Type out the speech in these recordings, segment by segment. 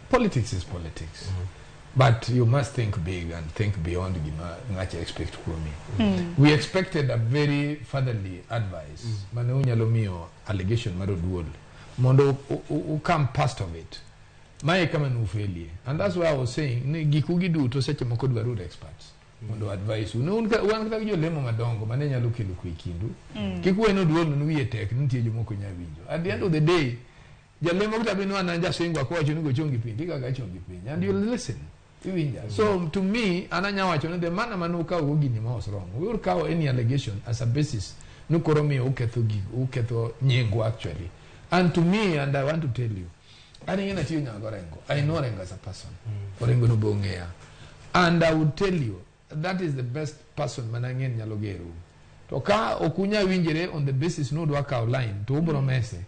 Politics is politics. But you must think big and think beyond what you expect from me. We expected a very fatherly advice. Mano allegation maro dual. Mondo come past of it. My come and failure. And that's why I was saying gikugi do to such a mokodwa road experts. Mondo advice. One kata yo lemo madongo manenya luki ikindu. Kikuwe no dual no we tek nti yo moko awinjo. At the end of the day, jalemo kuta binu ananja singwa kwa chungo chongi pindi kaka chongi pindi. And you listen. So to me, the man manuka ugini was wrong. We will cover any allegation as a basis. No koromi uketo nyengo actually. And to me, and I want to tell you, I know Rengo as a person. And I would tell you that is the best person manangen nyalogeru. Toka okunya winjire on the basis no dwaka line to ubromese.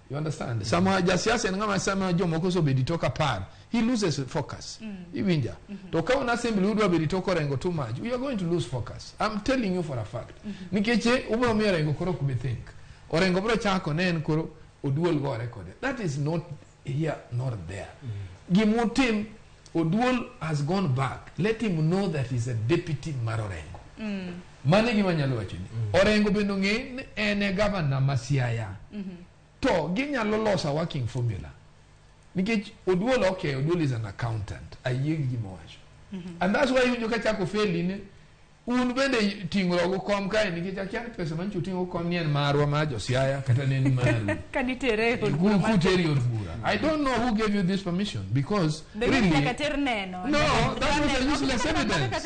You understand? Sama jasiasa ngama sama jomo koso beditoka par. He loses focus. Iwinja. Toka una assembly udwa beditoko rengo too much. We are going to lose focus. I'm telling you for a fact. Nikeche ubro mi rengo koro kubethink. Orengo bro chako nen koro oduol go record. That is not here nor there. Gimutim Oduol has gone back. Let him know that he's a deputy Marorengo. Mane gimanyalo wachini. Orengo bendo nge ene governor Siaya. To ginya lolosa working formula. Because Oduol is an accountant. And that's why you catch up fail in unbende tingo kom kai ni kicha pesa manchu tingo kom nien marwa majo Siaya kataneni maru. Kanitere bura. I don't know who gave you this permission because really no, that was a useless evidence.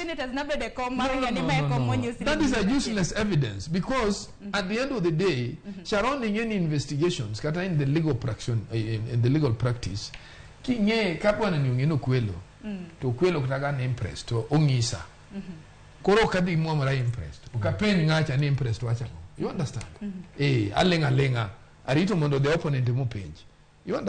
That is a useless evidence because at the end of the day, surrounding any investigations, kata in the legal practice, kinye kapwa na nyungeno kwelo, to kwelo kutaga na impress, to ongisa. Koro kadi mwamara impressed. Ukapeni ngacha ni impressed wacha. You understand? Alenga. Arito mondo the opponent mo page. You understand?